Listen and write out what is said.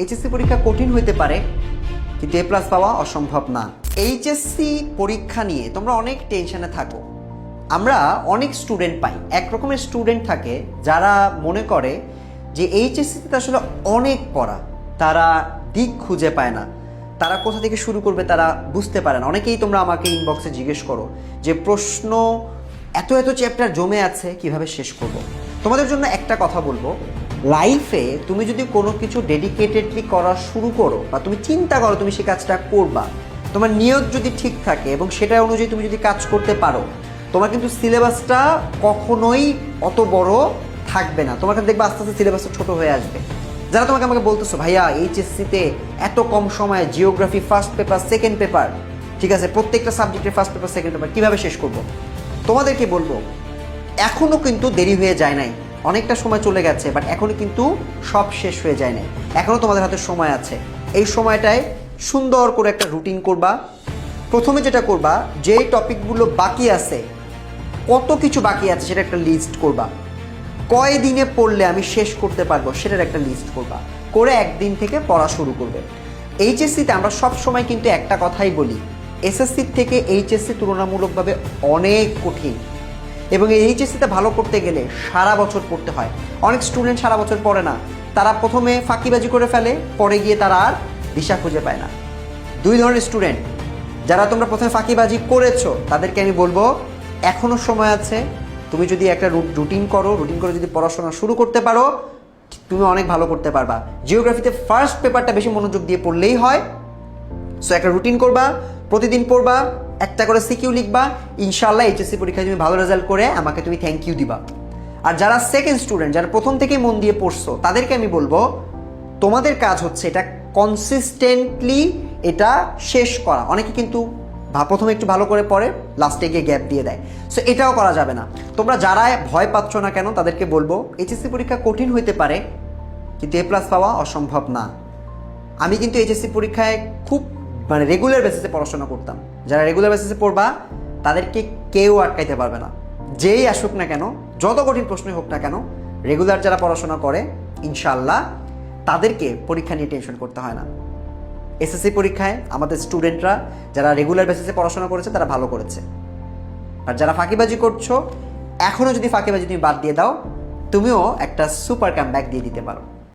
HSC পরীক্ষা কঠিন হইতে পারে, কিন্তু এ প্লাস পাওয়া অসম্ভব না। এইচএসসি পরীক্ষা নিয়ে তোমরা অনেক টেনশনে থাকো। আমরা অনেক স্টুডেন্ট পাই, এক রকমের স্টুডেন্ট থাকে যারা মনে করে যে এইচএসসিতে আসলে অনেক পড়া, তারা দিক খুঁজে পায় না, তারা কোথা থেকে শুরু করবে তারা বুঝতে পারে না। অনেকেই তোমরা আমাকে ইনবক্সে জিজ্ঞেস করো যে প্রশ্ন এত এত চ্যাপ্টার জমে আছে, কিভাবে শেষ করব। তোমাদের জন্য একটা কথা বলবো, লাইফে তুমি যদি কোনো কিছু ডেডিকেটেডলি করা শুরু করো বা তুমি চিন্তা করো তুমি সেই কাজটা করবা, তোমার নিয়ত যদি ঠিক থাকে এবং সেটা অনুযায়ী তুমি যদি কাজ করতে পারো, তোমার কিন্তু সিলেবাসটা কখনোই অত বড় থাকবে না। তোমার কাছে দেখবে আস্তে আস্তে সিলেবাসটা ছোট হয়ে আসবে। যারা আমাকে বলতেছো ভাইয়া এইচএসসিতে এত কম সময়ে geography first paper second paper, ঠিক আছে, প্রত্যেকটা সাবজেক্টের ফার্স্ট পেপার সেকেন্ড পেপার কীভাবে শেষ করব, তোমাদেরকে বলবো এখনও কিন্তু দেরি হয়ে যায় নাই, অনেকটা সময় চলে গেছে, বাট এখনও কিন্তু সব শেষ হয়ে যায় নাই। এখনও তোমাদের হাতে সময় আছে। এই সময়টায় সুন্দর করে একটা রুটিন করবা। প্রথমে যেটা করবা, যেই টপিকগুলো বাকি আছে, কত কিছু বাকি আছে সেটা একটা লিস্ট করবা। কয় দিনে পড়লে আমি শেষ করতে পারবো সেটার একটা লিস্ট করবা, করে একদিন থেকে পড়া শুরু করবে। এইচএসসিতে আমরা সব সময় কিন্তু একটা কথাই বলি, এসএসসির থেকে এইচএসসি তুলনামূলকভাবে অনেক কঠিন, এবং এই এইচএসসিতে ভালো করতে গেলে সারা বছর পড়তে হয়। অনেক স্টুডেন্ট সারা বছর পড়ে না, তারা প্রথমে ফাঁকিবাজি করে ফেলে, পরে গিয়ে তারা আর দিশা খুঁজে পায় না। দুই ধরনের স্টুডেন্ট, যারা তোমরা প্রথমে ফাঁকিবাজি করেছো তাদেরকে আমি বলবো এখনও সময় আছে। তুমি যদি একটা রুটিন করে যদি পড়াশোনা শুরু করতে পারো, তুমি অনেক ভালো করতে পারবা। জিওগ্রাফিতে ফার্স্ট পেপারটা বেশি মনোযোগ দিয়ে পড়লেই হয়। সো একটা রুটিন করবা, প্রতিদিন পড়বা, একটা করে সিকিউ লিখবা, ইনশাআল্লাহ এইচএসসি পরীক্ষায় তুমি ভালো রেজাল্ট করে আমাকে তুমি থ্যাংক ইউ দিবা। আর যারা সেকেন্ড স্টুডেন্ট, যারা প্রথম থেকেই মন দিয়ে পড়ছো, তাদেরকে আমি বলবো তোমাদের কাজ হচ্ছে এটা কনসিস্টেন্টলি এটা শেষ করা। অনেকে কিন্তু প্রথমে একটু ভালো করে পড়ে, লাস্টে গিয়ে গ্যাপ দিয়ে দেয়। সো এটাও করা যাবে না। তোমরা যারা ভয় পাচ্ছ না কেন, তাদেরকে বলবো এইচএসসি পরীক্ষা কঠিন হইতে পারে, কিন্তু এ প্লাস পাওয়া অসম্ভব না। আমি কিন্তু এইচএসসি পরীক্ষায় খুব রেগুলার বেসিসে পড়াশোনা করতাম। যারা রেগুলার বেসিসে পড়বা তাদেরকে কেউ আটকাইতে পারবে না। যেই আসুক না কেন, যত কঠিন প্রশ্নই হোক না কেন, রেগুলার যারা পড়াশোনা করে ইনশাআল্লাহ তাদেরকে পরীক্ষা নিয়ে টেনশন করতে হয় না। এসএসসি পরীক্ষায় আমাদের স্টুডেন্টরা যারা রেগুলার বেসিসে পড়াশোনা করেছে তারা ভালো করেছে। আর যারা ফাঁকিবাজি করছো, এখনও যদি ফাঁকিবাজি তুমি বাদ দিয়ে দাও, তুমিও একটা সুপার কামব্যাক দিয়ে দিতে পারো।